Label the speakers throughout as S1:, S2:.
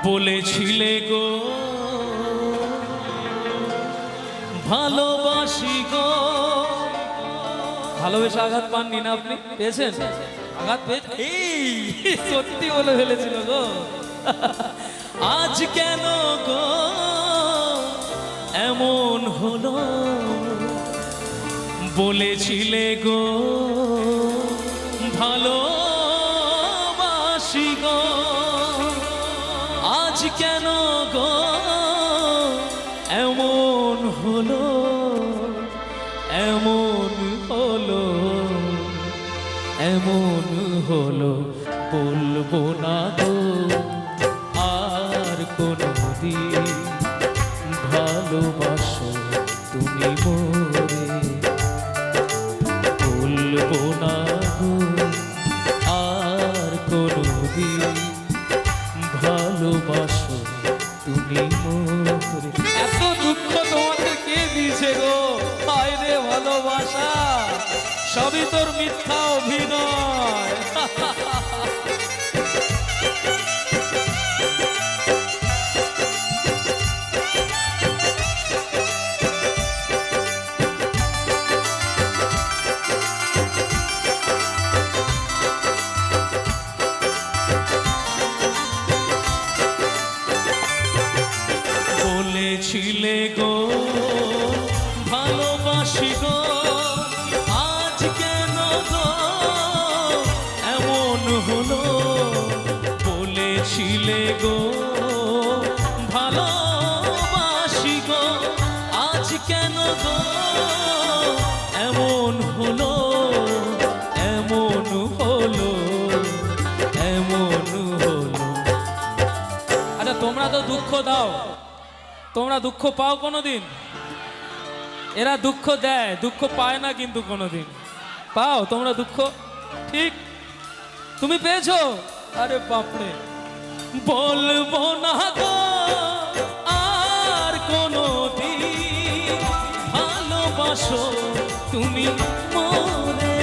S1: বলেছিলে গো ভালোবাসি গো। ভালোবেসে আঘাত পাননি না আপনি? পেয়েছেন আঘাত? পেয়েছেন? এই সত্যি বলে ফেলেছিল গো। আজ কেন গো এমন হলো? বলেছিলে গো ভালোবাসি গো। আজ কেন গো এমন হলো? এমন হলো, এমন হলো, বলবো না গো আর কোনদিন ভালোবাসো তুমি মোরে। বলবো না গো আর কোনদিন ভালোবাসো তুমি মোরে। এত দুঃখ তোমাকে কে দিয়েছে গো? হায় রে ভালোবাসা, সবই তোর মিথ্যা অভিনয়। বলেছিলে গো ভালোবাসি গো। আজ কেন গো এমন হলো? বলেছিলে গো ভালোবাসি গো। আজ কেন গো এমন হলো? এমন হলো, এমন হলো। আচ্ছা তোমরা তো দুঃখ দাও, তোমরা দুঃখ পাও কোনোদিন? এরা দুঃখ দেয়, দুঃখ পায় না কিন্তু কোনোদিন। পাও তোমরা দুঃখ? ঠিক, তুমি পেয়েছো? আরে বাপরে। বলবো না গো আর কোনোদিন ভালোবাসো তুমি মোরে।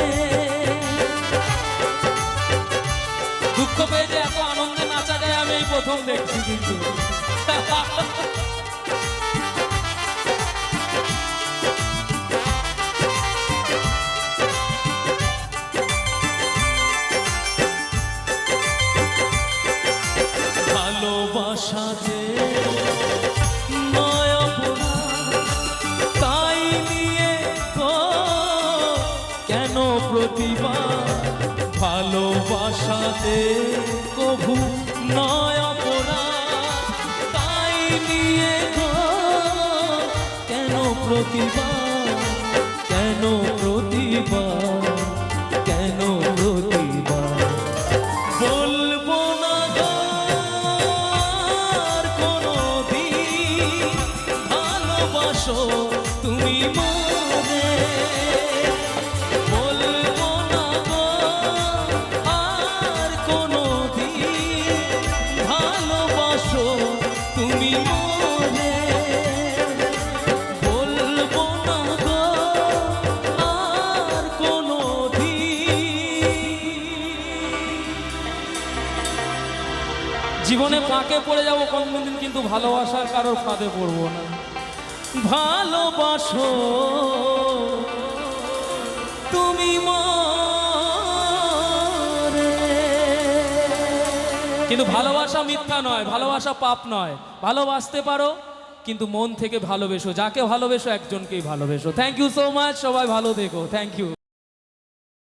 S1: দুঃখ পেয়ে যে এত আনন্দে নাচা যায় আমি এই প্রথম দেখছি কিন্তু। ভালোবাসাতে নয় অপরাধ, তাই নিয়ে গো কেন প্রতিবাদ? ভালোবাসাতে কভু নয় অপরাধ, তাই নিয়ে গো কেন প্রতিবাদ? কেন প্রতিবাদ? কেন প্রতিবাদ? বলবো না গো আর কোনদিন ভালোবাসো তুমি মোরে। বলবো না গো আর কোনদিন ভালোবাসো তুমি মোরে। বলবো না গো আর কোনদিন। জীবনে ফাঁকে পড়ে যাবো কোনদিন, কিন্তু ভালোবাসার কারোর ফাঁদে পড়বো না। ভালোবাসো তুমি মোরে। কিন্তু ভালোবাসা মিথ্যা নয়, ভালোবাসা পাপ নয়। ভালোবাসতে পারো কিন্তু মন থেকে ভালোবেসো। যাকে ভালোবেসো একজনকেই ভালোবেসো। থ্যাংক ইউ সো মাচ, সবাই ভালো থেকো। Thank you.